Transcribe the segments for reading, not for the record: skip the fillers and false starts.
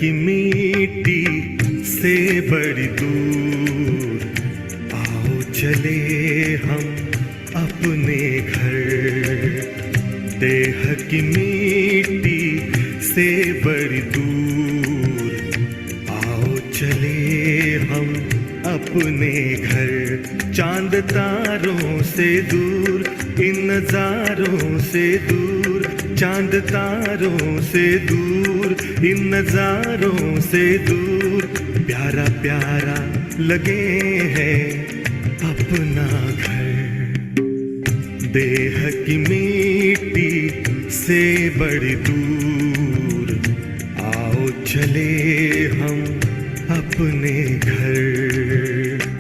की मिट्टी से बड़ी दूर, आओ चले हम अपने घर। देह की मिट्टी से बड़ी दूर, आओ चले हम अपने घर। चांद तारों से दूर, इन नजारों से दूर, चांद तारों से दूर, इन नजारों से दूर। प्यारा प्यारा लगे है अपना घर। देह की मिट्टी से बड़ी दूर, आओ चले हम अपने घर।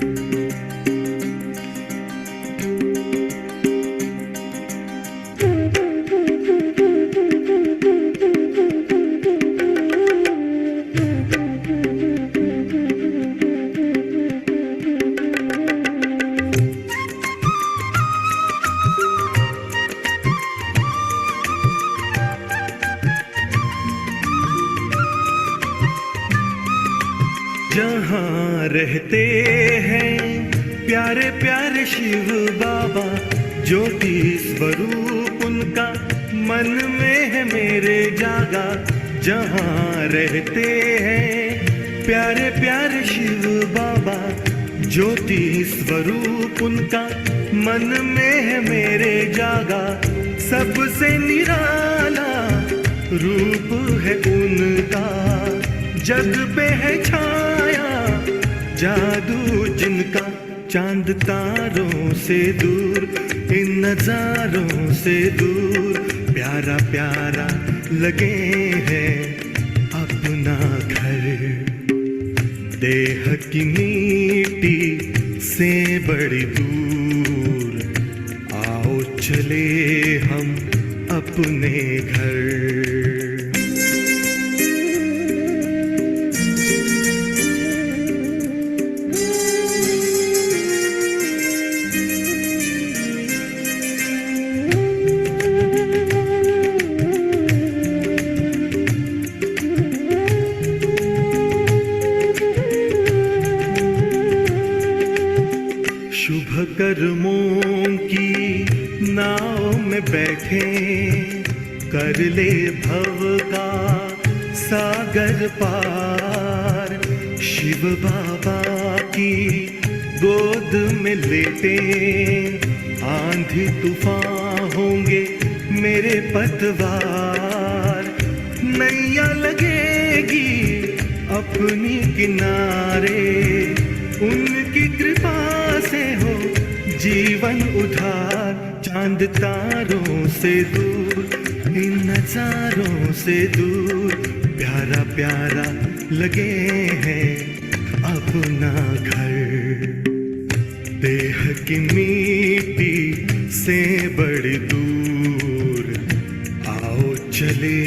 जहाँ रहते हैं प्यारे प्यारे शिव बाबा, ज्योति स्वरूप उनका मन में है मेरे जागा। जहाँ रहते हैं प्यारे प्यारे शिव बाबा, ज्योति स्वरूप उनका मन में है मेरे जागा। सबसे निराला रूप है उनका, जग पे है छाया जादू जिनका। चांद तारों से दूर, इन नजारों से दूर। प्यारा प्यारा लगे है अपना घर। देह की मिट्टी से बड़ी दूर, आओ चले हम अपने घर। शुभ कर्मों की नाव में बैठे, कर ले भव का सागर पार। शिव बाबा की गोद में लेटे, आंधी तूफान होंगे मेरे पतवार। नैया लगेगी अपनी किनारे, उनकी कृपा से हो जीवन उधार। चांद तारों से दूर, इन नजारों से दूर। प्यारा प्यारा लगे है अपना घर। देह की मिट्टी से बड़ी दूर, आओ चले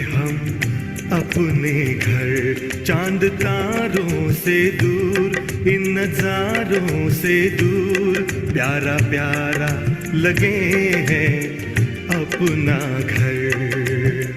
हम अपने घर। चांद तारों से दूर, इन नजारों से दूर। प्यारा प्यारा लगे है अपना घर।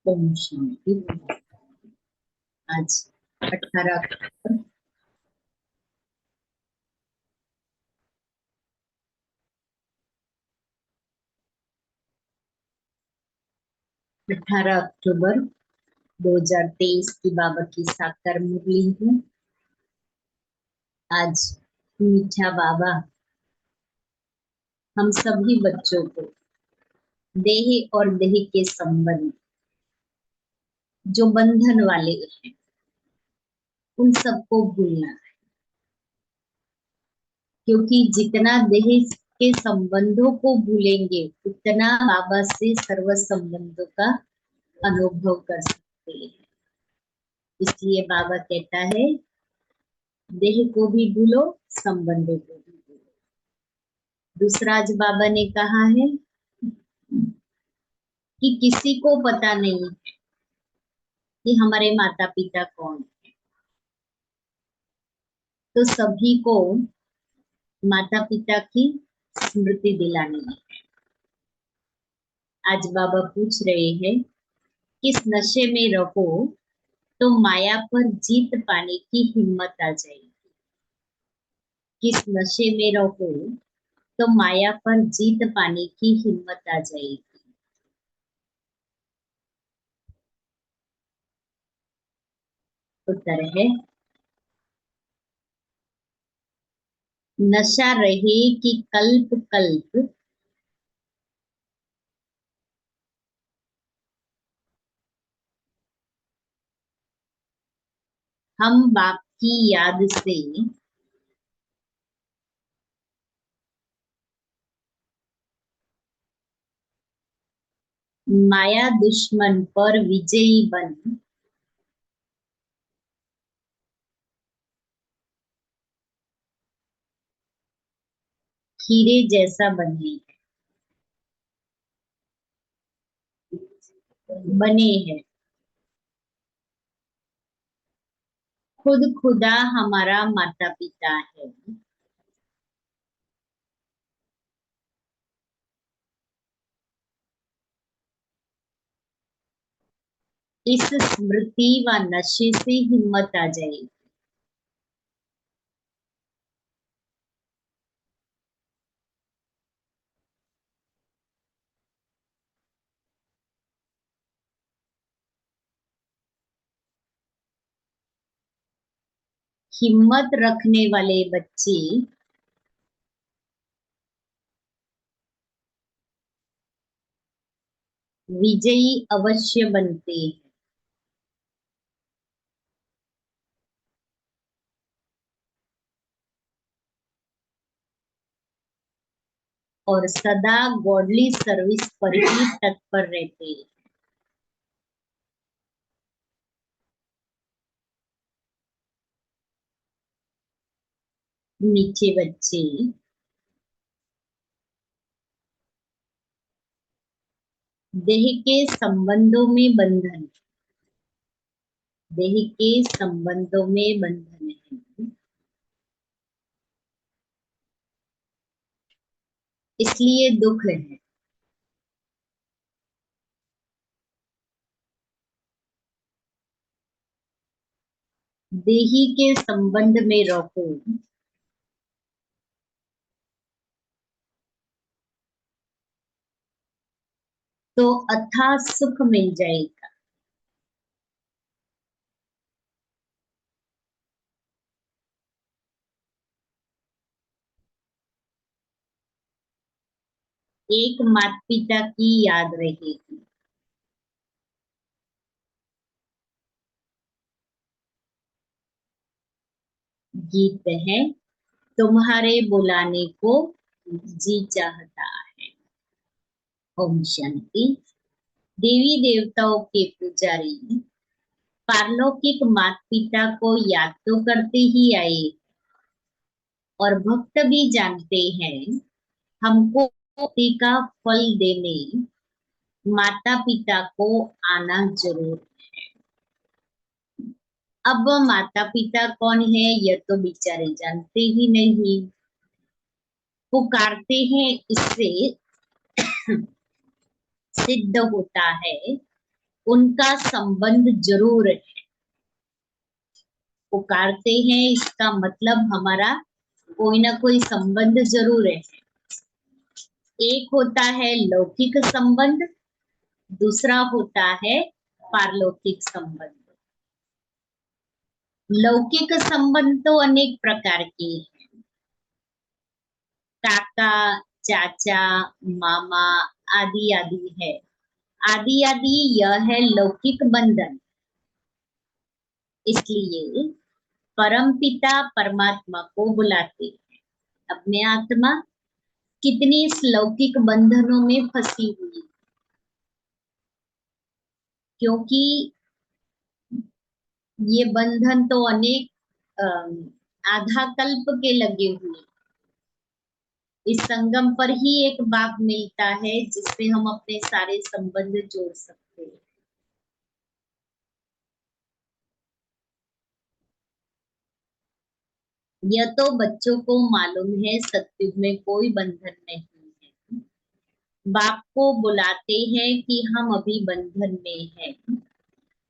ओम शांति। आज 18 अक्टूबर 2023 की बाबा की साकार मुरली है। आज मीठा बाबा हम सभी बच्चों को देह और देह के संबंध जो बंधन वाले हैं उन सबको भूलना है, क्योंकि जितना देह के संबंधों को भूलेंगे उतना बाबा से सर्व संबंधों का अनुभव कर सकते हैं। इसलिए बाबा कहता है देह को भी भूलो, संबंधों को भी भूलो। दूसरा आज बाबा ने कहा है कि किसी को पता नहीं है कि हमारे माता पिता कौन है, तो सभी को माता पिता की स्मृति दिलानी है। आज बाबा पूछ रहे हैं किस नशे में रहो तो माया पर जीत पाने की हिम्मत आ जाएगी। किस नशे में रहो तो माया पर जीत पाने की हिम्मत आ जाएगी। उत्तर है नशा रहे कि कल्प कल्प हम बाप की याद से माया दुश्मन पर विजयी बन हीरे जैसा बने हैं। खुद खुदा हमारा माता पिता है। इस स्मृति व नशे से हिम्मत आ जाएगी। हिम्मत रखने वाले बच्चे विजयी अवश्य बनते हैं। और सदा गॉडली सर्विस पर ही तत्पर रहते हैं। मीठे बच्चे देह के संबंधों में बंधन देह के संबंधों में बंधन है, इसलिए दुख है। देही के संबंध में रहो तो अथाह सुख मिल जाएगा। एक माता पिता की याद रहेगी। गीत है तुम्हारे बुलाने को जी चाहता है। ओम शांति। देवी देवताओं के पुजारी पारलौकिक माता पिता को याद तो करते ही आए और भक्त भी जानते हैं हमको मुक्ति का फल देने माता पिता को आना जरूर। अब माता पिता कौन है यह तो बेचारे जानते ही नहीं। पुकारते हैं इससे सिद्ध होता है उनका संबंध जरूर है। पुकारते हैं इसका मतलब हमारा कोई ना कोई संबंध जरूर है। एक होता है लौकिक संबंध, दूसरा होता है पारलौकिक संबंध। लौकिक संबंध तो अनेक प्रकार के हैं। काका, चाचा, मामा आदि आदि है। आदि आदि यह है लौकिक बंधन। इसलिए परम पिता परमात्मा को बुलाते हैं। अपने आत्मा कितनी इस लौकिक बंधनों में फंसी हुई, क्योंकि ये बंधन तो अनेक आधा कल्प के लगे हुए। इस संगम पर ही एक बाप मिलता है जिससे हम अपने सारे संबंध जोड़ सकते हैं। यह तो बच्चों को मालूम है, सत्युग में कोई बंधन नहीं है। बाप को बुलाते हैं कि हम अभी बंधन में हैं,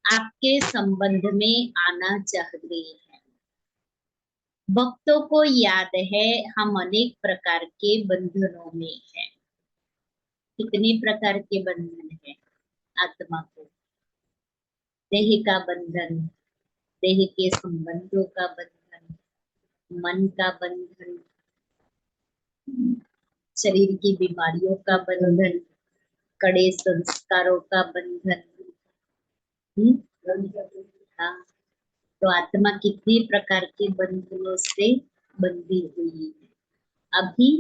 आपके संबंध में आना चाहते हैं। भक्तों को याद है हम अनेक प्रकार के बंधनों में हैं। कितने प्रकार के बंधन है आत्मा को? देह का बंधन, देह के संबंधों का बंधन, मन का बंधन, शरीर की बीमारियों का बंधन, कड़े संस्कारों का बंधन। हाँ, तो आत्मा कितने प्रकार के बंधनों से बंधी हुई है। अभी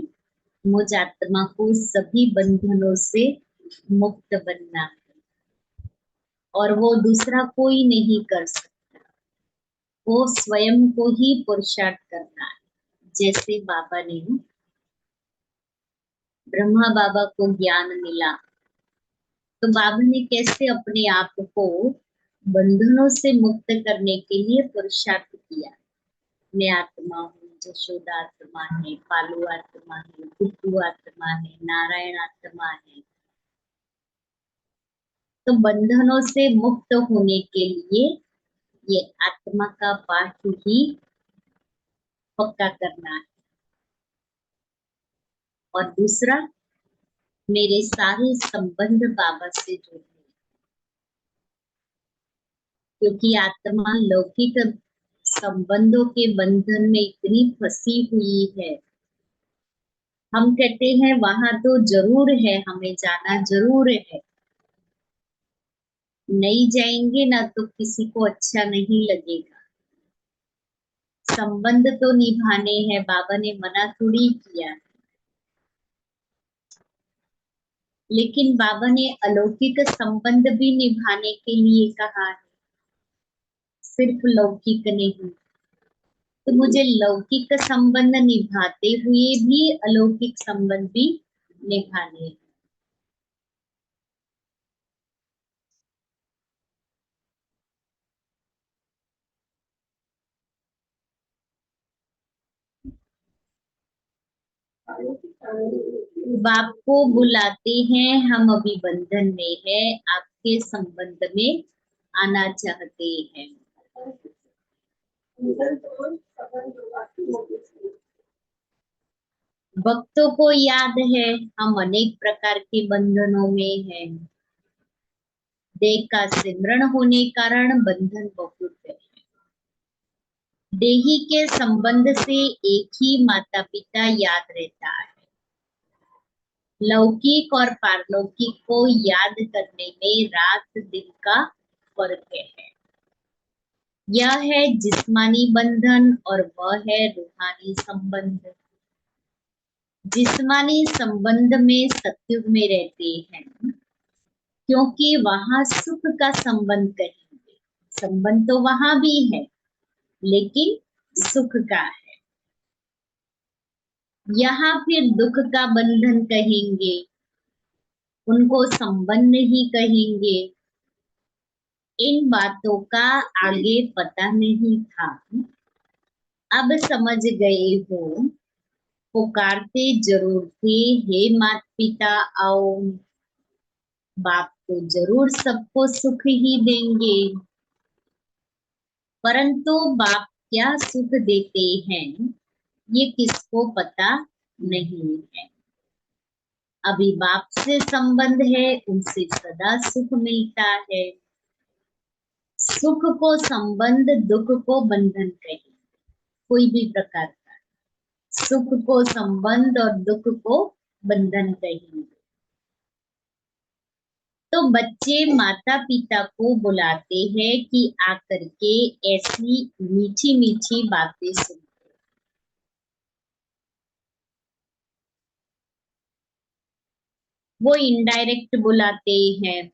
मुझ आत्मा को सभी बंधनों से मुक्त बनना है और वो दूसरा कोई नहीं कर सकता। वो स्वयं को ही पुरुषार्थ करना है। जैसे बाबा ने, ब्रह्मा बाबा को ज्ञान मिला तो बाबा ने कैसे अपने आप को बंधनों से मुक्त करने के लिए पुरुषार्थ किया। मैं आत्मा हूँ, जशोदा आत्मा है, पालू आत्मा है, कुट्टू आत्मा है, नारायण आत्मा है। तो बंधनों से मुक्त होने के लिए ये आत्मा का पाठ ही पक्का करना है। और दूसरा, मेरे सारे संबंध बाबा से जुड़े, क्योंकि आत्मा लौकिक संबंधों के बंधन में इतनी फंसी हुई है। हम कहते हैं वहां तो जरूर है, हमें जाना जरूर है। नहीं जाएंगे ना तो किसी को अच्छा नहीं लगेगा। संबंध तो निभाने हैं, बाबा ने मना थोड़ी किया। लेकिन बाबा ने अलौकिक संबंध भी निभाने के लिए कहा है, सिर्फ लौकिक नहीं। तो मुझे लौकिक संबंध निभाते हुए भी अलौकिक संबंध भी निभाने हैं। बाप को बुलाते हैं हम अभी बंधन में है, आपके संबंध में आना चाहते हैं। भक्तों को याद है हम अनेक प्रकार के बंधनों में हैं। देह का सिमरण होने कारण बंधन बहुत है। देही के संबंध से एक ही माता पिता याद रहता है। लौकिक और पारलौकिक को याद करने में रात दिन का फर्क है। यह है जिस्मानी बंधन और वह है रूहानी संबंध। जिस्मानी संबंध में सत्युग में रहते हैं क्योंकि वहां सुख का संबंध कहेंगे। संबंध तो वहां भी है लेकिन सुख का है। यहाँ फिर दुख का बंधन कहेंगे, उनको संबंध ही कहेंगे। इन बातों का आगे पता नहीं था, अब समझ गए हो। पुकारते जरूर थे, हे माता पिता आओ। बाप तो जरूर सबको सुख ही देंगे, परंतु बाप क्या सुख देते हैं ये किसको पता नहीं है। अभी बाप से संबंध है, उनसे सदा सुख मिलता है। सुख को संबंध, दुख को बंधन कहें, कोई भी प्रकार का। सुख को संबंध और दुख को बंधन कहेंगे। तो बच्चे माता पिता को बुलाते हैं कि आकर के ऐसी मीठी मीठी बातें सुन। वो इनडायरेक्ट बुलाते हैं,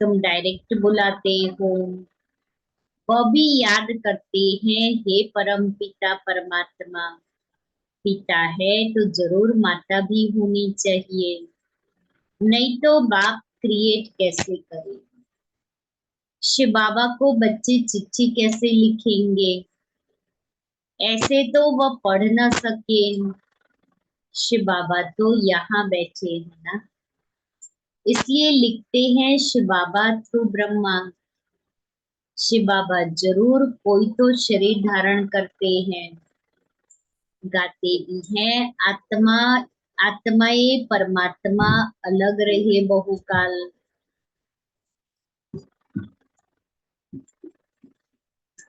तुम डायरेक्ट बुलाते हो। वह भी याद करते हैं, हे परम पिता परमात्मा, पिता है तो जरूर माता भी होनी चाहिए, नहीं तो बाप क्रिएट कैसे करे। शिव बाबा को बच्चे चिट्ठी कैसे लिखेंगे, ऐसे तो वह पढ़ न सके। शिव बाबा तो यहाँ बैठे हैं ना, इसलिए लिखते हैं शिव बाबा थ्रू ब्रह्मा। शिव बाबा जरूर कोई तो शरीर धारण करते हैं, गाते भी हैं, आत्मा आत्माए परमात्मा अलग रहे बहुकाल।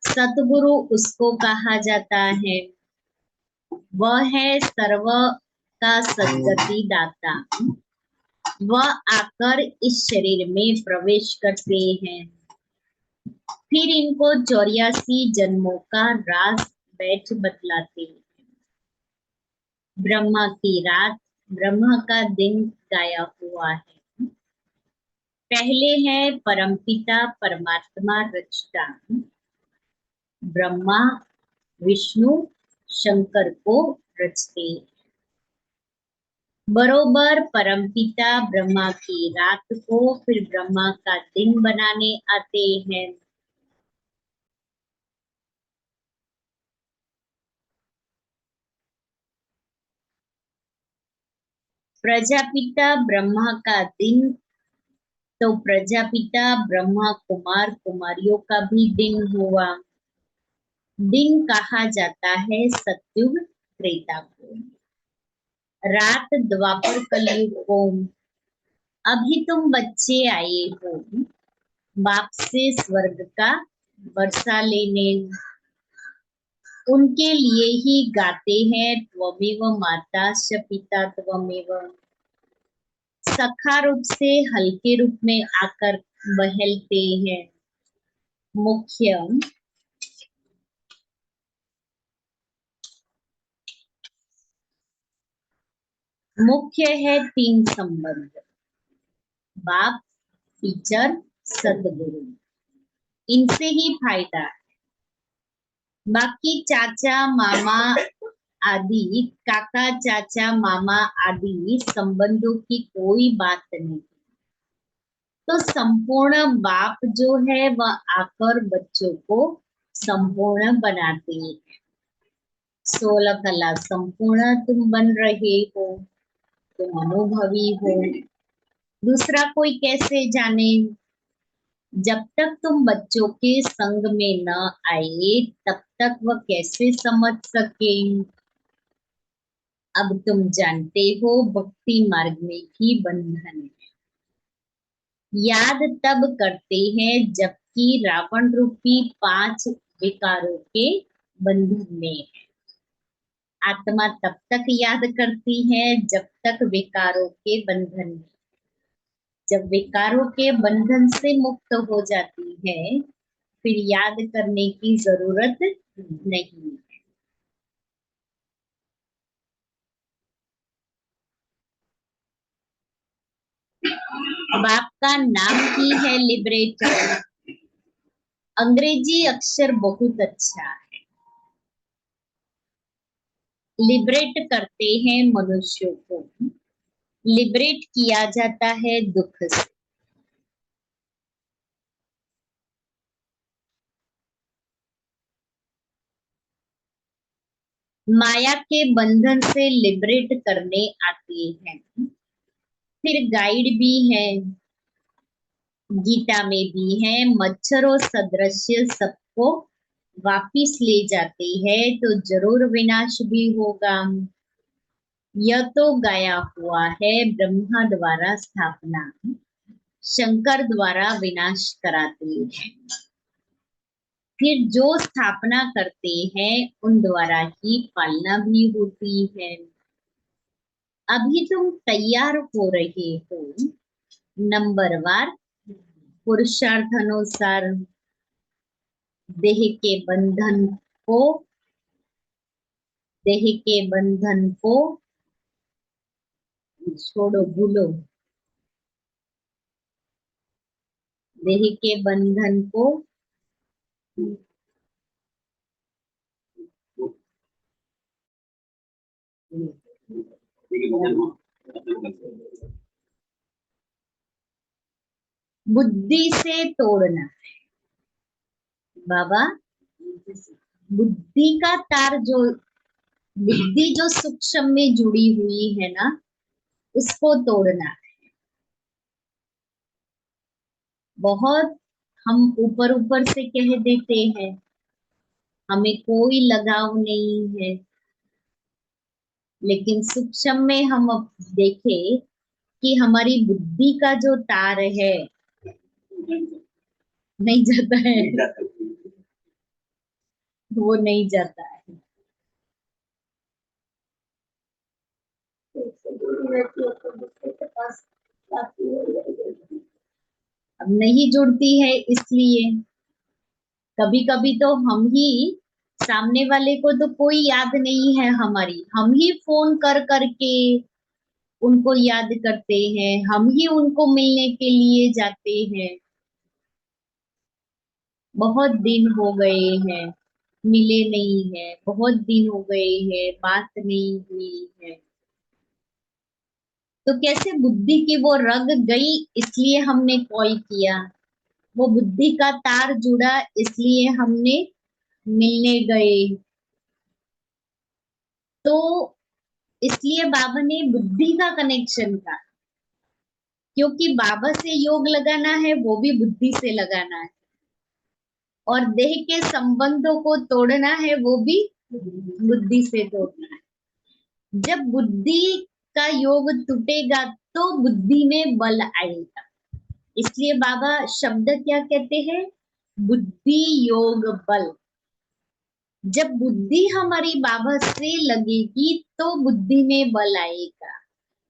सतगुरु उसको कहा जाता है, वह है सर्व का सद्गति दाता। वह आकर इस शरीर में प्रवेश करते हैं, फिर इनको 84 जन्मों का राज बैठ बतलाते हैं। ब्रह्मा की रात, ब्रह्मा का दिन गाया हुआ है। पहले है परमपिता परमात्मा रचता, ब्रह्मा विष्णु शंकर को रचते। बरोबर परमपिता ब्रह्मा की रात को फिर ब्रह्मा का दिन बनाने आते हैं। प्रजापिता ब्रह्मा का दिन, तो प्रजापिता ब्रह्मा कुमार कुमारियों का भी दिन हुआ। दिन कहा जाता है सतयुग त्रेता को, रात द्वापर कलयुग को। अभी तुम बच्चे आए हो बाप से स्वर्ग का वर्षा लेने, उनके लिए ही गाते हैं त्वमेव माता च पिता त्वमेव। सखा रूप से हल्के रूप में आकर बहलते हैं। मुख्य मुख्य है 3 संबंध, बाप टीचर सदगुरु, इनसे ही फायदा है। बाकी चाचा मामा आदि, काका चाचा मामा आदि संबंधों की कोई बात नहीं। तो संपूर्ण बाप जो है वह आकर बच्चों को संपूर्ण बनाते हैं। 16 कला संपूर्ण तुम बन रहे हो, तुम अनुभवी हो, दूसरा कोई कैसे जाने। जब तक तुम बच्चों के संग में न आए तब तक वह कैसे समझ सके। अब तुम जानते हो भक्ति मार्ग में भी बंधन है। याद तब करते हैं जबकि रावण रूपी 5 विकारों के बंधन में है। आत्मा तब तक याद करती है जब तक विकारों के बंधन में। जब विकारों के बंधन से मुक्त हो जाती है फिर याद करने की जरूरत नहीं। बाप का नाम ही है लिबरेटर। अंग्रेजी अक्षर बहुत अच्छा है। लिबरेट करते हैं मनुष्यों को, लिबरेट किया जाता है दुख से। माया के बंधन से लिबरेट करने आते हैं। फिर गाइड भी है, गीता में भी है, मच्छरों सदृश्य सबको वापिस ले जाते हैं तो जरूर विनाश भी होगा। यह तो गाया हुआ है ब्रह्मा द्वारा स्थापना, शंकर द्वारा विनाश कराते हैं। फिर जो स्थापना करते हैं उन द्वारा ही पालना भी होती है। अभी तुम तैयार हो रहे हो नंबरवार पुरुषार्थ अनुसार देह के बंधन को देह के बंधन को छोड़ो, भूलो। देह के बंधन को बुद्धि से तोड़ना। बाबा, बुद्धि का तार जो, बुद्धि जो सूक्ष्म में जुड़ी हुई है ना, उसको तोड़ना। बहुत हम ऊपर ऊपर से कह देते हैं, हमें कोई लगाव नहीं है, लेकिन सूक्ष्म में हम अब देखें कि हमारी बुद्धि का जो तार है, नहीं जाता है, वो नहीं जाता है। अब नहीं जुड़ती है, इसलिए कभी कभी तो हम ही, सामने वाले को तो कोई याद नहीं है हमारी, हम ही फोन कर करके उनको याद करते हैं, हम ही उनको मिलने के लिए जाते हैं। बहुत दिन हो गए हैं, मिले नहीं है, बहुत दिन हो गए हैं, बात नहीं हुई है। तो कैसे बुद्धि की वो रग गई, इसलिए हमने कॉल किया। वो बुद्धि का तार जुड़ा, इसलिए हमने मिलने गए। तो इसलिए बाबा ने बुद्धि का कनेक्शन का, क्योंकि बाबा से योग लगाना है वो भी बुद्धि से लगाना है, और देह के संबंधों को तोड़ना है वो भी बुद्धि से तोड़ना है। जब बुद्धि का योग टूटेगा तो बुद्धि में बल आएगा। इसलिए बाबा शब्द क्या कहते हैं, बुद्धि योग बल। जब बुद्धि हमारी बाबा से लगेगी तो बुद्धि में बल आएगा।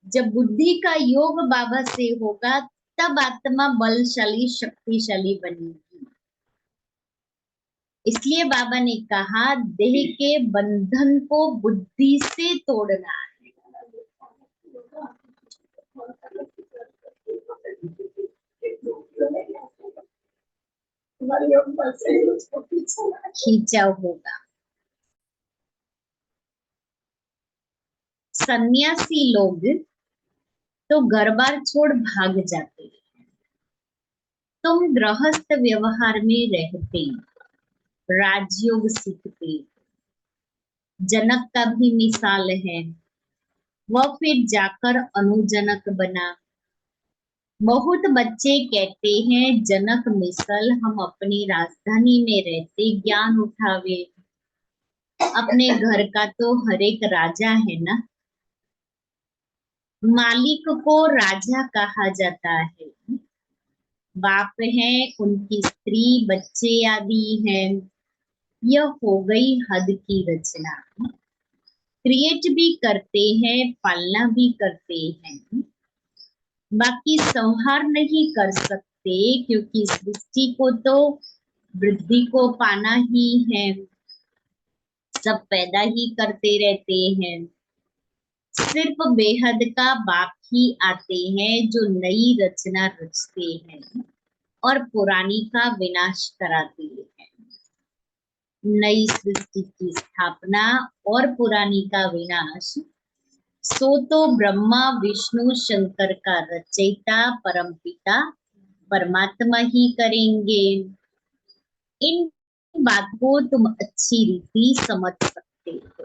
जब बुद्धि का योग बाबा से होगा तब आत्मा बलशाली शक्तिशाली बनेगी। इसलिए बाबा ने कहा देह के बंधन को बुद्धि से तोड़ना है। खींचा होगा। सन्यासी लोग तो घर बार छोड़ भाग जाते हैं, तुम गृहस्थ व्यवहार में रहते, राजयोग सीखते। जनक का भी मिसाल है, वह फिर जाकर अनुजनक बना। बहुत बच्चे कहते हैं जनक मिसल हम अपनी राजधानी में रहते ज्ञान उठावे। अपने घर का तो हर एक राजा है ना, मालिक को राजा कहा जाता है। बाप है, उनकी स्त्री बच्चे आदि हैं। यह हो गई हद की रचना। क्रिएट भी करते हैं, पालना भी करते हैं, बाकी संहार नहीं कर सकते, क्योंकि सृष्टि को तो वृद्धि को पाना ही है। सब पैदा ही करते रहते हैं, सिर्फ बेहद का बाप ही आते हैं जो नई रचना रचते हैं और पुरानी का विनाश कराते हैं। नई सृष्टि की स्थापना और पुरानी का विनाश सो तो ब्रह्मा विष्णु शंकर का रचयिता परमपिता परमात्मा ही करेंगे। इन बात को तुम अच्छी रीति समझ सकते हो।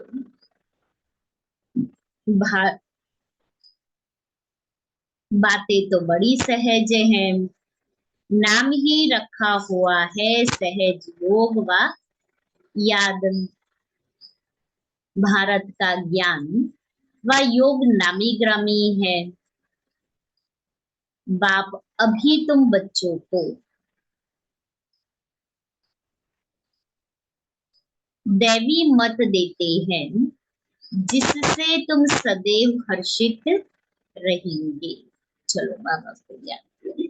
बातें तो बड़ी सहज हैं, नाम ही रखा हुआ है सहज योग व याद। भारत का ज्ञान व योग नामी ग्रामी है। बाप अभी तुम बच्चों को दैवी मत देते हैं, जिससे तुम सदैव हर्षित रहेंगे। चलो बाबा को याद करें।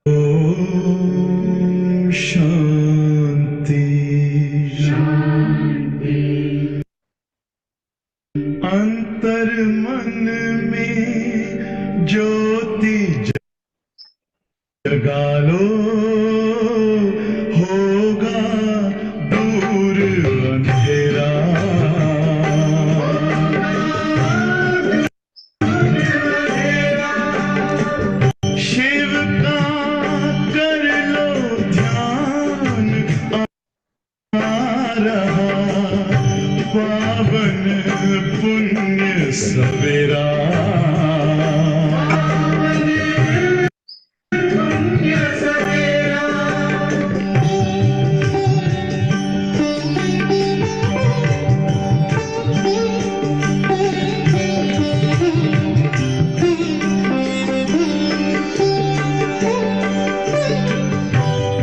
ओम शांति। अंतर मन में ज्योति जगा लो, होगा दूर अंधेरा। शिव का कर लो ध्यान, आ रहा पावन पुण्य सवेरा।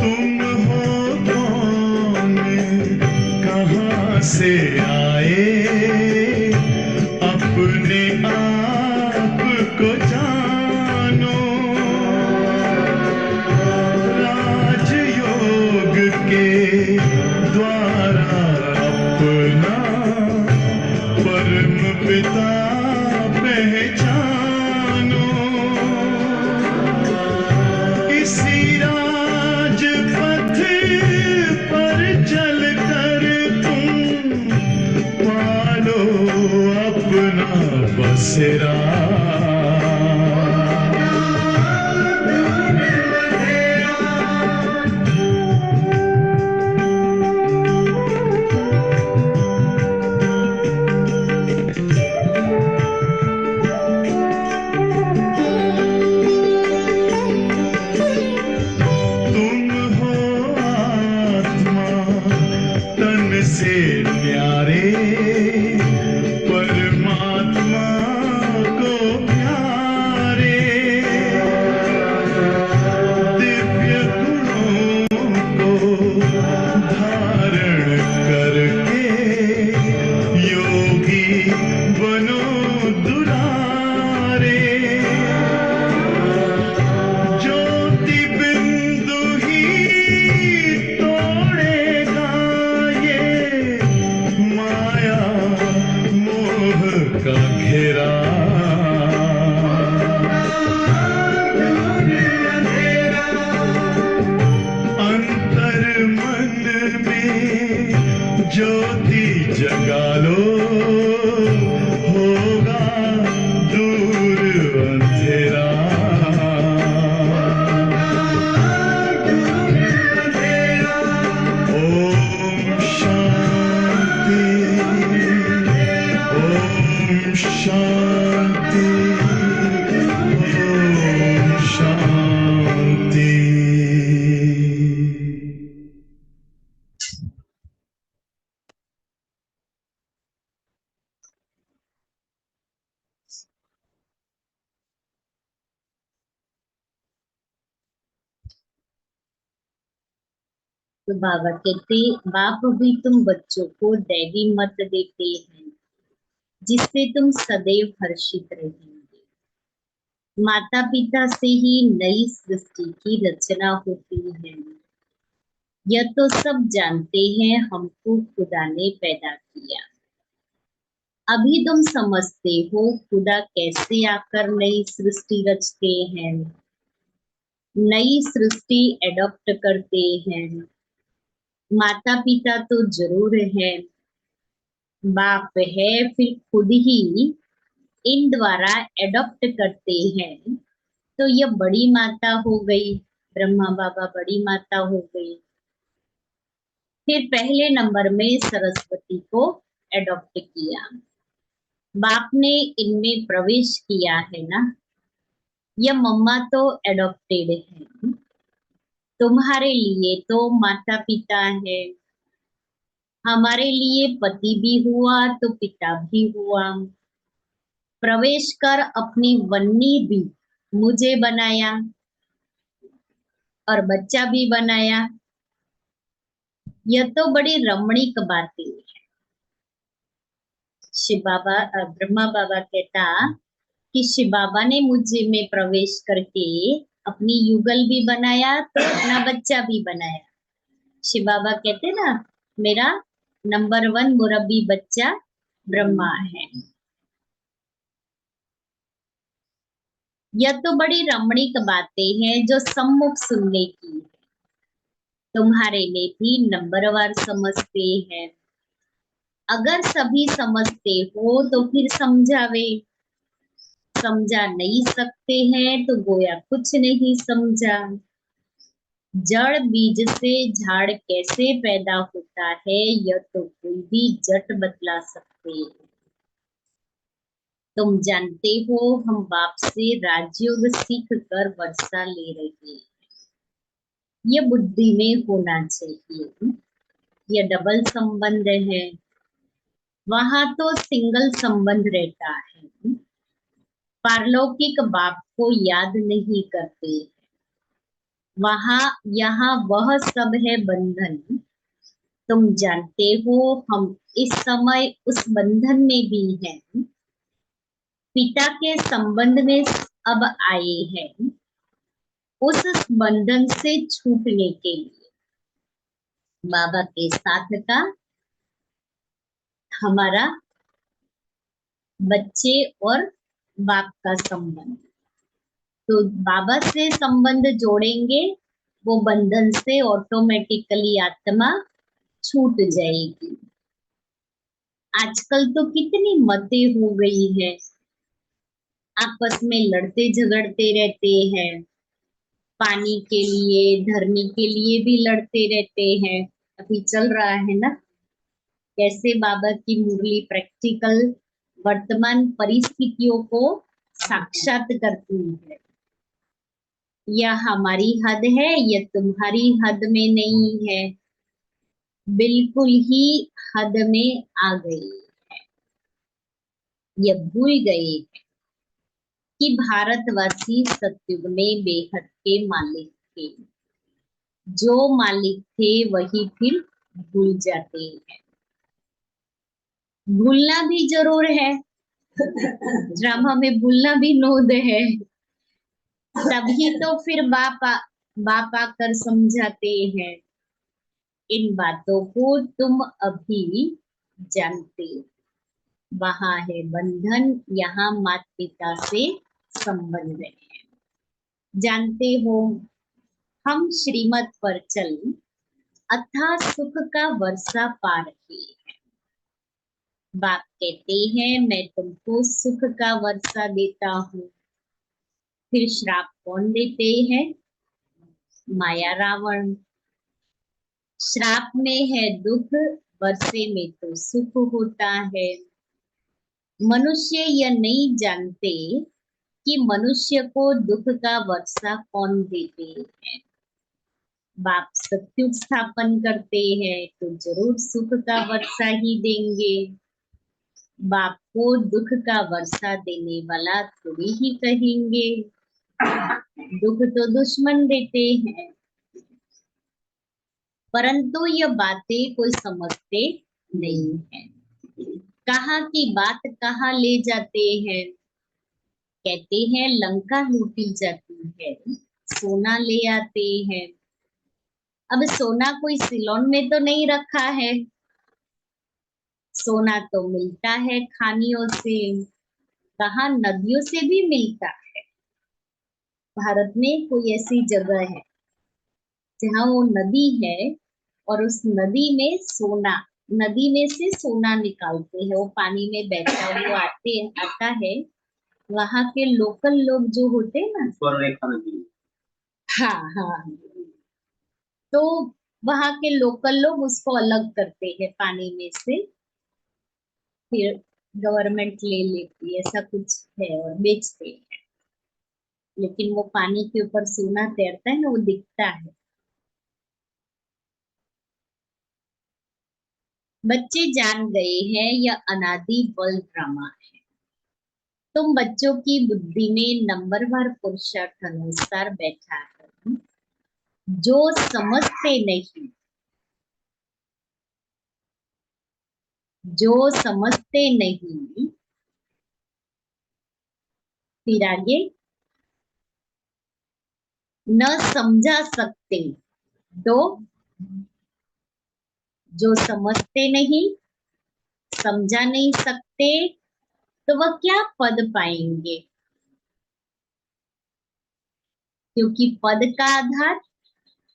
तुम हो कौन, कहाँ से आए, अपने आप को जानो। राजयोग के द्वारा अपना परम पिता पहचानो। इसी राजपथ पर चलकर तुम पालो अपना बसेरा। तुम हो आत्मा तन से न्यारे, परमात्मा को प्यारे। दिव्य गुणों को धारण करके योगी बनो दुलारे। ज्योति बिंदु ही तोड़ेगा ये माया मोह का घेरा। अंतर मन में ज्योति जगा लो, होगा दूर अंधेरा। ओम शांति, ओम शांति, ओम शांति। तो बाबा कहते, बाप भी तुम बच्चों को दैवी मत देते हैं जिससे तुम सदैव हर्षित रहेंगे। माता पिता से ही नई सृष्टि की रचना होती है, यह तो सब जानते हैं। हमको खुदा ने पैदा किया। अभी तुम समझते हो खुदा कैसे आकर नई सृष्टि रचते हैं, नई सृष्टि एडॉप्ट करते हैं। माता पिता तो जरूर है, बाप है, फिर खुद ही इन द्वारा एडॉप्ट करते हैं। तो यह बड़ी माता हो गई, ब्रह्मा बाबा बड़ी माता हो गई। फिर पहले नंबर में सरस्वती को एडॉप्ट किया। बाप ने इनमें प्रवेश किया है ना। यह मम्मा तो एडॉप्टेड है, तुम्हारे लिए तो माता पिता है, हमारे लिए पति भी हुआ तो पिता भी हुआ। प्रवेश कर अपनी वन्नी भी मुझे बनाया और बच्चा भी बनाया। यह तो बड़ी रमणीक बातें है। शिव बाबा ब्रह्मा बाबा कहता, कि शिव बाबा ने मुझे में प्रवेश करके अपनी युगल भी बनाया तो अपना बच्चा भी बनाया। शिव बाबा कहते ना, मेरा नंबर 1 मुरब्बी बच्चा ब्रह्मा है। यह तो बड़ी रमणीक बातें हैं जो सम्मुख सुनने की है। तुम्हारे में भी नंबरवार समझते हैं। अगर सभी समझते हो तो फिर समझावे। समझा नहीं सकते हैं तो गोया कुछ नहीं समझा। जड़ बीज से झाड़ कैसे पैदा होता है यह तो कोई भी जट बतला सकते हैं। तुम जानते हो हम बाप से राजयोग सीख कर वर्षा ले रहे हैं। ये बुद्धि में होना चाहिए। ये डबल संबंध है। वहां तो सिंगल संबंध रहता है। पारलौकिक बाप को याद नहीं करते। वहां यहाँ वह सब है बंधन। तुम जानते हो हम इस समय उस बंधन में भी हैं। पिता के संबंध में अब आए हैं उस बंधन से छूटने के लिए। बाबा के साथ का हमारा बच्चे और बाप का संबंध, तो बाबा से संबंध जोड़ेंगे वो बंधन से ऑटोमेटिकली आत्मा छूट जाएगी। आजकल तो कितनी मतें हो गई है, आपस में लड़ते झगड़ते रहते हैं। पानी के लिए, धरनी के लिए भी लड़ते रहते हैं। अभी चल रहा है ना, कैसे बाबा की मुरली प्रैक्टिकल वर्तमान परिस्थितियों को साक्षात करती है। यह हमारी हद है, यह तुम्हारी हद में नहीं है, बिल्कुल ही हद में आ गई है। यह भूल गए कि भारतवासी सतयुग में बेहद के मालिक थे। जो मालिक थे वही फिर भूल जाते हैं। भूलना भी जरूर है, ड्रामा में भूलना भी नोद है। तभी तो फिर बाप आकर समझाते हैं। इन बातों को तुम अभी जानते हो। वहां है बंधन, यहाँ माता पिता से संबंध है। जानते हो हम श्रीमत पर चल अथाह सुख का वर्षा पा रहे हैं। बाप कहते हैं मैं तुमको सुख का वर्षा देता हूँ। फिर श्राप कौन देते हैं? माया रावण। श्राप में है दुख, वर्षे में तो सुख होता है। मनुष्य यह नहीं जानते कि मनुष्य को दुख का वर्षा कौन देते हैं। बाप सत्युग स्थापन करते हैं तो जरूर सुख का वर्षा ही देंगे। बाप को दुख का वर्षा देने वाला थोड़ी ही कहेंगे। दुख तो दुश्मन देते हैं। परंतु यह बातें कोई समझते नहीं है। कहाँ की बात कहाँ ले जाते हैं। कहते हैं लंका लूटी जाती है, सोना ले आते हैं। अब सोना कोई सिलोन में तो नहीं रखा है। सोना तो मिलता है खानियों से, कहाँ नदियों से भी मिलता है। भारत में कोई ऐसी जगह है जहाँ वो नदी है और उस नदी में सोना, नदी में से सोना निकालते हैं। वो पानी में बहता हुआ आता है। वहां के लोकल लोग जो होते हैं ना, स्वर्णरेखा नदी। हाँ हाँ, तो वहां के लोकल लोग उसको अलग करते हैं पानी में से, फिर गवर्नमेंट ले लेती है, ऐसा कुछ है, और बेचते हैं। लेकिन वो पानी के ऊपर सोना तैरता है ना, वो दिखता है। बच्चे जान गए हैं यह अनादि बल ड्रामा है। तुम बच्चों की बुद्धि में नंबरवार पुरुषार्थ अनुसार बैठा है। जो समझते नहीं, जो समझते नहीं फिर आगे, न समझा सकते, तो जो समझते नहीं, समझा नहीं सकते, तो वह क्या पद पाएंगे? क्योंकि पद का आधार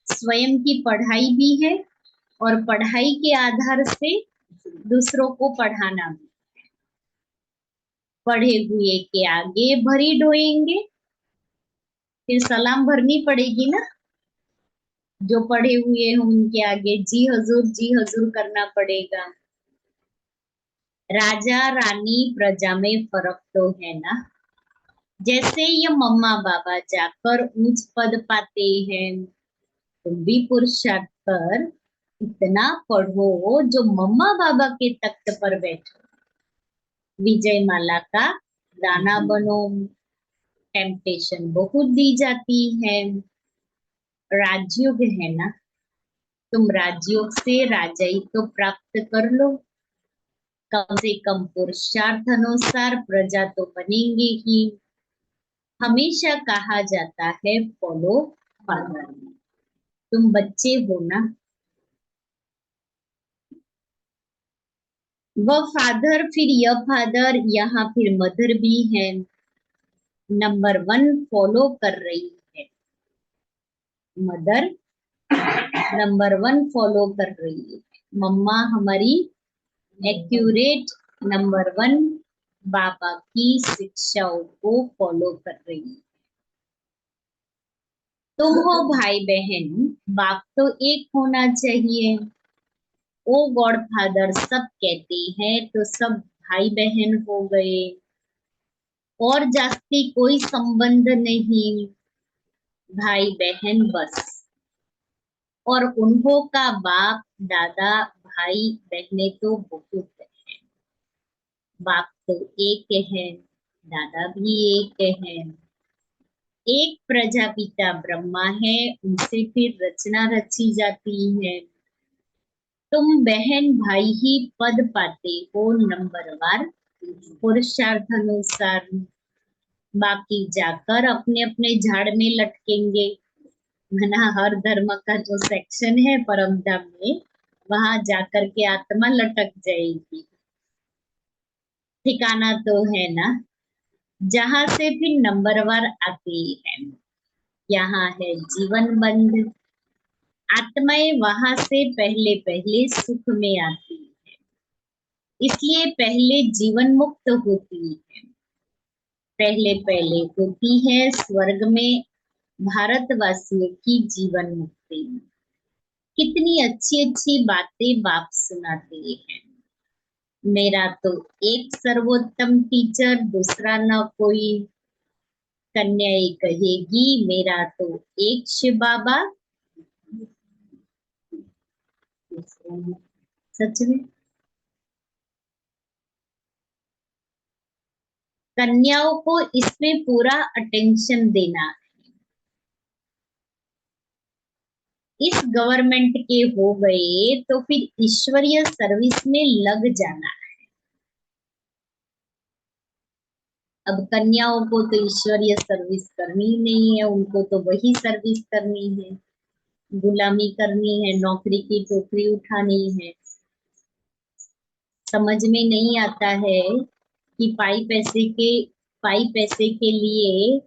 स्वयं की पढ़ाई भी है, और पढ़ाई के आधार से दूसरों को पढ़ाना भी। पढ़े हुए के आगे भरी ढोएंगे, फिर सलाम भरनी पड़ेगी ना। जो पढ़े हुए हैं उनके आगे जी हजूर करना पड़ेगा। राजा रानी प्रजा में फर्क तो है ना। जैसे ये मम्मा बाबा जाकर ऊंच पद पाते हैं, तुम भी पुरुषार्थ कर इतना पढ़ो जो मम्मा बाबा के तख्त पर बैठो, विजय माला का दाना बनो। टेम्पटेशन बहुत दी जाती है, राजयोग है ना, तुम राजयोग से राजाई तो प्राप्त कर लो। कम से कम पुरुषार्थ अनुसार प्रजा तो बनेंगे ही। हमेशा कहा जाता है फॉलो फादर। तुम बच्चे हो ना, वह फादर, फिर यह फादर, यहाँ फिर मदर भी है। नंबर 1 फॉलो कर रही है मदर, नंबर 1 फॉलो कर रही है मम्मा, हमारी एक्यूरेट नंबर 1 बाबा की शिक्षाओं को फॉलो कर रही है। तुम हो भाई बहन, बाप तो एक होना चाहिए। ओ गॉड फादर सब कहते हैं तो सब भाई बहन हो गए, और जास्ती कोई संबंध नहीं, भाई बहन बस। और उन्हों का बाप दादा भाई बहने तो बहुत है। बाप तो एक है, दादा भी एक है। एक प्रजापिता ब्रह्मा है, उनसे फिर रचना रची जाती है। तुम बहन भाई ही पद पाते हो नंबरवार पुरुषार्थ अनुसार। बाकी जाकर अपने अपने झाड़ में लटकेंगे, मना हर धर्म का जो सेक्शन है परम धाम में, वहां जाकर के आत्मा लटक जाएगी। ठिकाना तो है ना, जहां से फिर नंबरवार आते हैं। यहाँ है जीवन बंध, आत्माएं वहां से पहले पहले सुख में आती है, इसलिए पहले जीवन मुक्त होती है। पहले पहले होती है स्वर्ग में भारतवासियों की जीवन मुक्ति। कितनी अच्छी अच्छी बातें बाप सुनाते हैं। मेरा तो एक सर्वोत्तम टीचर, दूसरा न कोई। कन्याएं कहेगी मेरा तो एक शिव बाबा, सच में। कन्याओं को इसमें पूरा अटेंशन देना। इस गवर्नमेंट के हो गए तो फिर ईश्वरीय सर्विस में लग जाना। अब कन्याओं को तो ईश्वरीय सर्विस करनी ही नहीं है, उनको तो वही सर्विस करनी है, गुलामी करनी है, नौकरी की टोकरी उठानी है। समझ में नहीं आता है कि पाई पैसे के लिए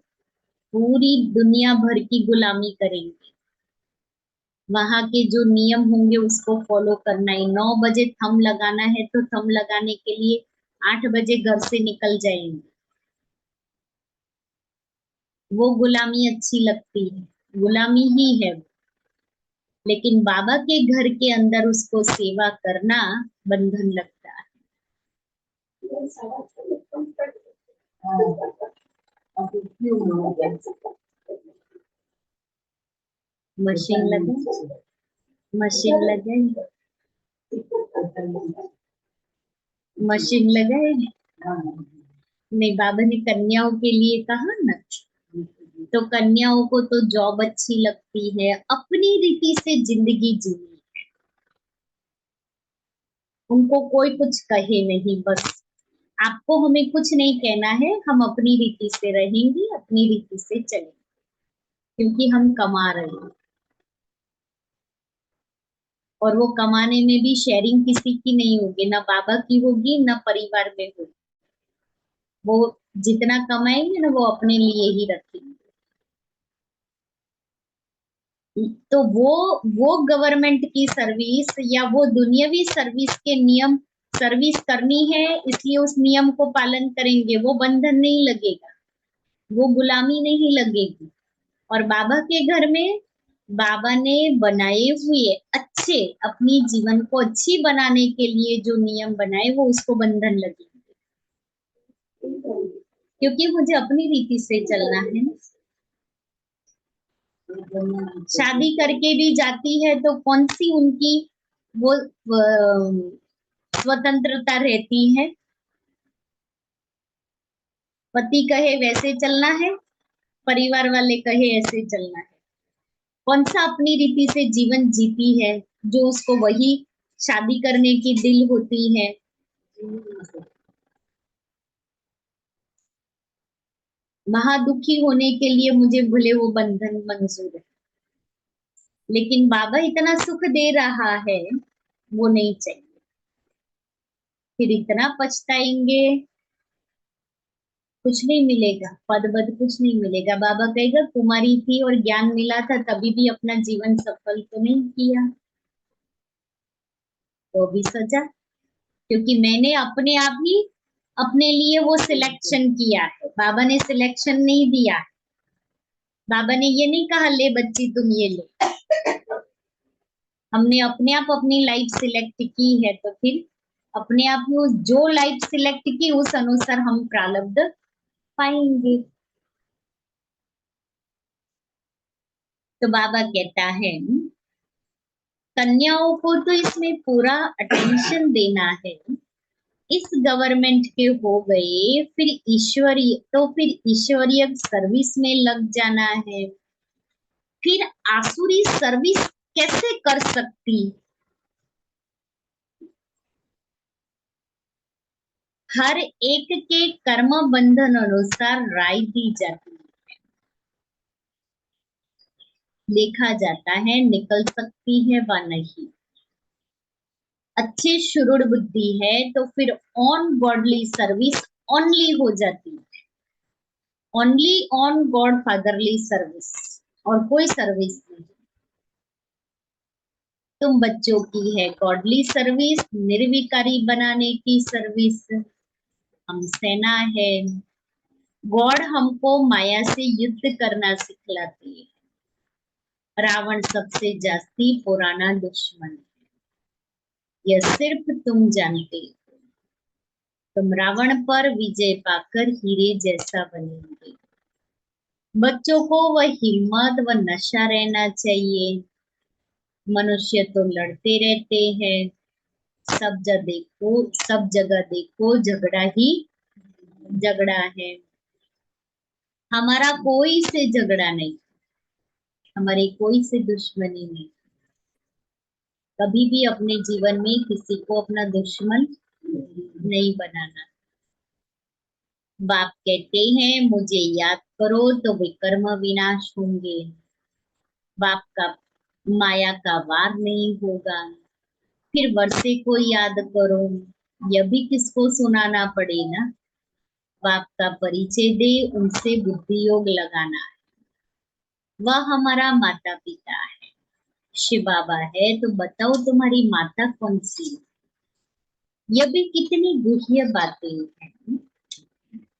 पूरी दुनिया भर की गुलामी करेंगे। वहां के जो नियम होंगे उसको फॉलो करना है। 9 बजे थंब लगाना है तो थंब लगाने के लिए 8 बजे घर से निकल जाएंगे। वो गुलामी अच्छी लगती है, गुलामी ही है। लेकिन बाबा के घर के अंदर उसको सेवा करना बंधन लगता है। मशीन लगे, मशीन लगे, मशीन लगाएगी। नहीं, बाबा ने कन्याओं के लिए कहा ना, तो कन्याओं को तो जॉब अच्छी लगती है, अपनी रीति से जिंदगी जीनी। उनको कोई कुछ कहे नहीं, बस आपको हमें कुछ नहीं कहना है, हम अपनी रीति से रहेंगे, अपनी रीति से चलेंगे, क्योंकि हम कमा रहे हैं। और वो कमाने में भी शेयरिंग किसी की नहीं होगी, ना बाबा की होगी, ना परिवार में होगी। वो जितना कमाएंगे ना, वो अपने लिए ही रखेंगे। तो वो गवर्नमेंट की सर्विस या वो दुनियावी सर्विस के नियम, सर्विस करनी है इसलिए उस नियम को पालन करेंगे, वो बंधन नहीं लगेगा, वो गुलामी नहीं लगेगी। और बाबा के घर में बाबा ने बनाए हुए अच्छे, अपनी जीवन को अच्छी बनाने के लिए जो नियम बनाए, वो उसको बंधन लगेंगे, क्योंकि मुझे अपनी रीति से चलना है ना। शादी करके भी जाती है तो कौन सी उनकी वो स्वतंत्रता रहती है। पति कहे वैसे चलना है, परिवार वाले कहे ऐसे चलना है। कौन सा अपनी रीति से जीवन जीती है, जो उसको वही शादी करने की दिल होती है। महादुखी होने के लिए मुझे भले वो बंधन मंजूर है, लेकिन बाबा इतना सुख दे रहा है, वो नहीं चाहिए। फिर इतना पछताएंगे, कुछ नहीं मिलेगा, पद बद कुछ नहीं मिलेगा। बाबा कहेगा कुमारी थी और ज्ञान मिला था, तभी भी अपना जीवन सफल तो नहीं किया, तो भी सजा, क्योंकि मैंने अपने आप ही अपने लिए वो सिलेक्शन किया है, बाबा ने सिलेक्शन नहीं दिया। बाबा ने ये नहीं कहा ले बच्ची तुम ये ले, हमने अपने आप अपनी लाइफ सिलेक्ट की है, तो फिर अपने आप ही उस जो लाइफ सिलेक्ट की उस अनुसार हम प्रारब्ध पाएंगे। तो बाबा कहता है कन्याओं को तो इसमें पूरा अटेंशन देना है। इस गवर्नमेंट के हो गए, फिर ईश्वरीय, तो फिर ईश्वरीय सर्विस में लग जाना है। फिर आसुरी सर्विस कैसे कर सकती। हर एक के कर्म बंधन अनुसार राय दी जाती है, देखा जाता है निकल सकती है व नहीं। अच्छी शुरुड़ बुद्धि है तो फिर ऑन गॉडली सर्विस ओनली हो जाती है, only on God fatherly service, और कोई सर्विस नहीं। तुम बच्चों की है गॉडली सर्विस, निर्विकारी बनाने की सर्विस। हम सेना है, गॉड हमको माया से युद्ध करना सिखलाती है। रावण सबसे जास्ती पुराना दुश्मन है, यह सिर्फ तुम जानते हो। तुम रावण पर विजय पाकर हीरे जैसा बनेंगे। बच्चों को वह हिम्मत व नशा रहना चाहिए। मनुष्य तो लड़ते रहते हैं, सब जगह देखो झगड़ा ही झगड़ा है। हमारा कोई से झगड़ा नहीं, हमारी कोई से दुश्मनी नहीं। कभी भी अपने जीवन में किसी को अपना दुश्मन नहीं बनाना। बाप कहते हैं मुझे याद करो तो विकर्म विनाश होंगे। बाप का माया का वार नहीं होगा। फिर वर्षे को याद करो, यह भी किसको सुनाना पड़े ना। बाप का परिचय दे, उनसे बुद्धि योग लगाना है। वह हमारा माता पिता है। शिव बाबा है तो बताओ तुम्हारी माता कौन सी। यह भी कितनी गुह्य बातें हैं।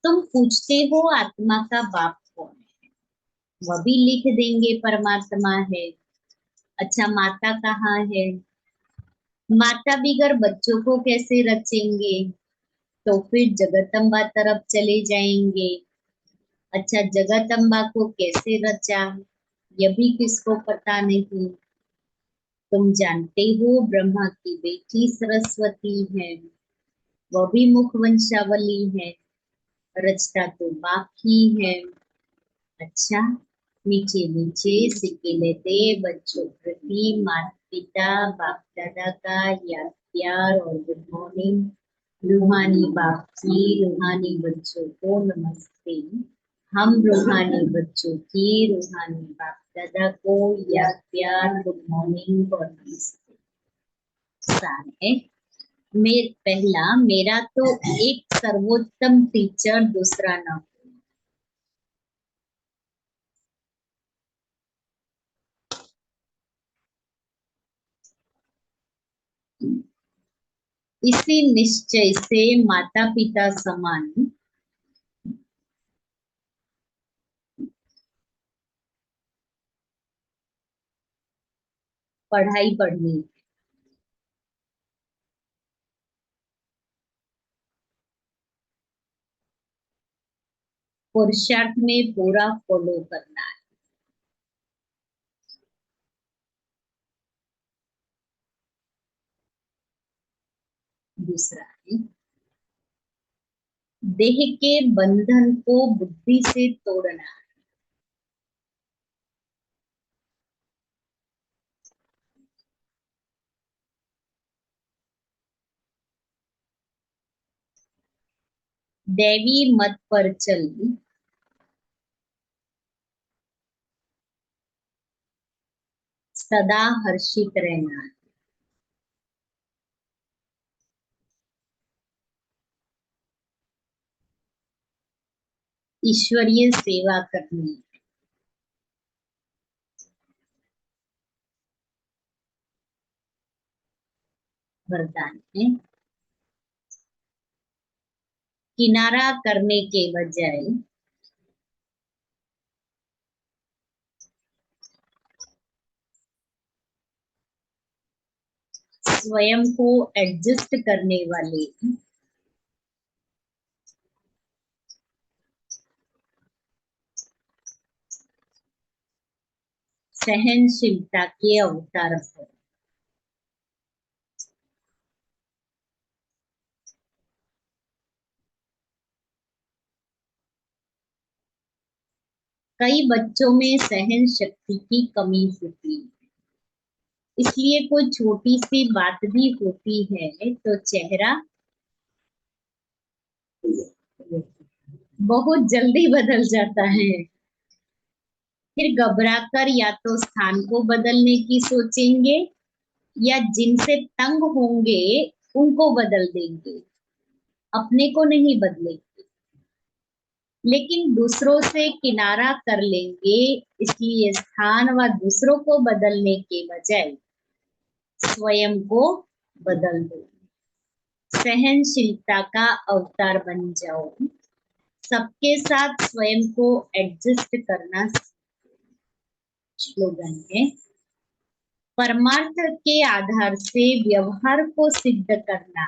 तुम पूछते हो आत्मा का बाप कौन है, वह भी लिख देंगे परमात्मा है। अच्छा माता कहाँ है। माता बिगर बच्चों को कैसे रचेंगे, तो फिर जगतम्बा तरफ चले जाएंगे। अच्छा जगतम्बा को कैसे रचा, यह भी किसको पता नहीं। तुम जानते हो ब्रह्मा की बेटी सरस्वती है, वह भी मुख वंशावली है। रचता तो बाप ही है। अच्छा मीठे मीठे सिक्के लेते बच्चों प्रति माता पिता बाप दादा का याद प्यार और गुड मॉर्निंग। रूहानी बाप की रूहानी बच्चों को नमस्ते। हम रूहानी बच्चों की रूहानी बाप दादा को याद प्यार गुड मॉर्निंग और नमस्ते। सार है पहला, मेरा तो एक सर्वोत्तम टीचर दूसरा न हो। इसी निश्चय से माता पिता समान पढ़ाई पढ़नी पुरुषार्थ में पूरा फॉलो करना है। दूसरा है देह के बंधन को बुद्धि से तोड़ना। दैवी मत पर चल सदा हर्षित रहना। ईश्वरीय सेवा करनी। वरदान है किनारा करने के बजाय स्वयं को एडजस्ट करने वाले सहनशीलता के अवतार हो। कई बच्चों में सहन शक्ति की कमी होती है, इसलिए कोई छोटी सी बात भी होती है तो चेहरा बहुत जल्दी बदल जाता है। फिर घबराकर या तो स्थान को बदलने की सोचेंगे या जिनसे तंग होंगे उनको बदल देंगे, अपने को नहीं बदलेंगे। लेकिन दूसरों से किनारा कर लेंगे, इसलिए स्थान व दूसरों को बदलने के बजाय स्वयं को बदल दो। सहनशीलता का अवतार बन जाओ। सबके साथ स्वयं को एडजस्ट करना। स्लोगन है परमार्थ के आधार से व्यवहार को सिद्ध करना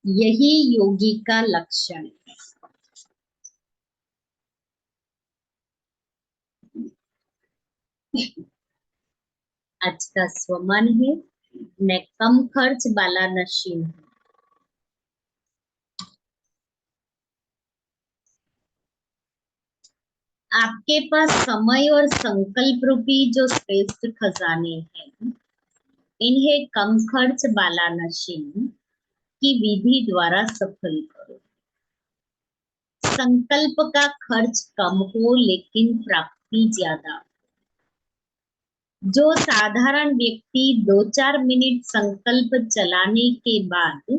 यही योगी का लक्षण है। आज का स्वमन है मैं कम खर्च वाला नशीन हूँ। आपके पास समय और संकल्प रूपी जो श्रेष्ठ खजाने हैं, इन्हें कम खर्च वाला नशीन की विधि द्वारा सफल करो। संकल्प का खर्च कम हो लेकिन प्राप्ति ज्यादा। जो साधारण व्यक्ति 2-4 मिनट संकल्प चलाने के बाद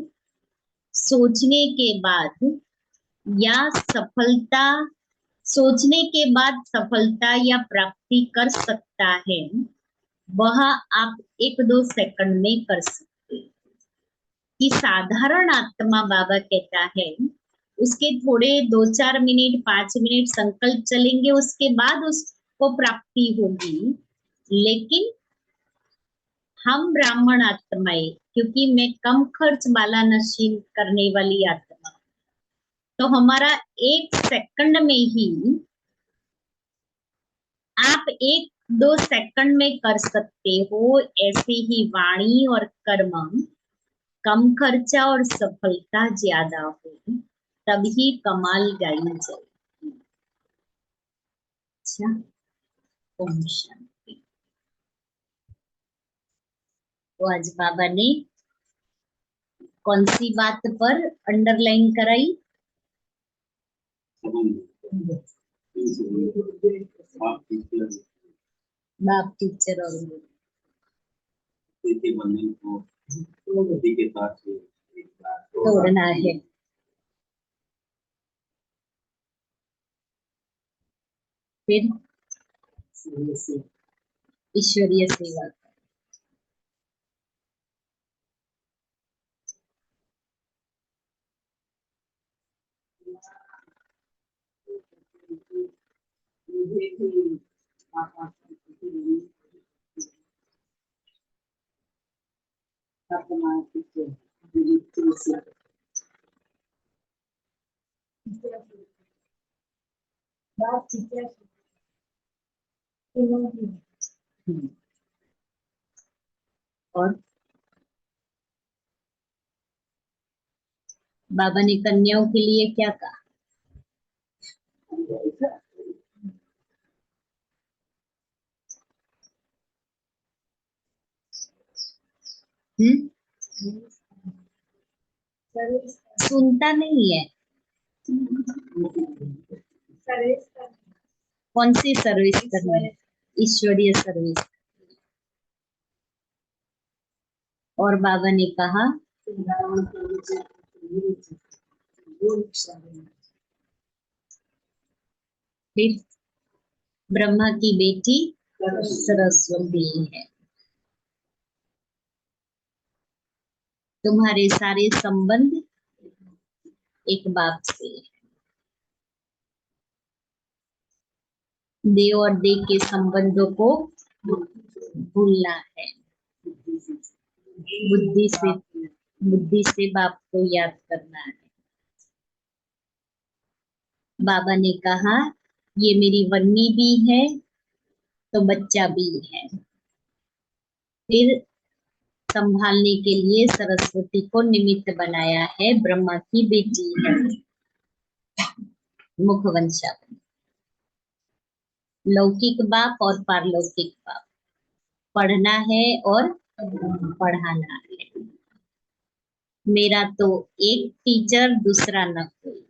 सोचने के बाद या सफलता सोचने के बाद सफलता या प्राप्ति कर सकता है, वह आप 1-2 सेकंड में कर सकते हैं। कि साधारण आत्मा बाबा कहता है उसके थोड़े 2-4 मिनट 5 मिनट संकल्प चलेंगे, उसके बाद उसको प्राप्ति होगी। लेकिन हम ब्राह्मण आत्माएं, क्योंकि मैं कम खर्च वाला नशीन करने वाली आत्मा, तो हमारा 1 सेकंड में ही आप 1-2 सेकंड में कर सकते हो। ऐसे ही वाणी और कर्म कम खर्चा और सफलता ज्यादा हो, तभी कमाल गाई जाएगी। अच्छा, ओम शांति। तो आज बाबा ने कौन सी बात पर अंडरलाइन कराई? बाप, टीचर और गुरु के बंधन को पति के साथ से एक बार तोड़ना है। फिर ईश्वरीय सेवा। और बाबा ने कन्याओं के लिए क्या कहा? सुनता नहीं है। कौन सी सर्विस करनी है? ईश्वरीय सर्विस। और बाबा ने कहा फिर ब्रह्मा की बेटी सरस्वती है। तुम्हारे सारे संबंध एक बाप से है। देव और देव के संबंधों को भूलना है। बुद्धि से बाप को याद करना है। बाबा ने कहा ये मेरी वन्नी भी है तो बच्चा भी है। फिर संभालने के लिए सरस्वती को निमित्त बनाया है। ब्रह्मा की बेटी है, मुखवंशा। लौकिक बाप और पारलौकिक बाप। पढ़ना है और पढ़ाना है। मेरा तो एक टीचर, दूसरा न कोई।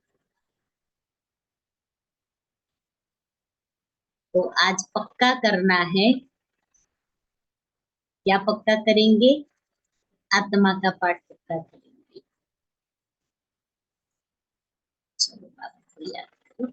तो आज पक्का करना है। क्या पक्का करेंगे? आत्मा का पाठ पक्का करेंगे। चलो बाबा को याद करो।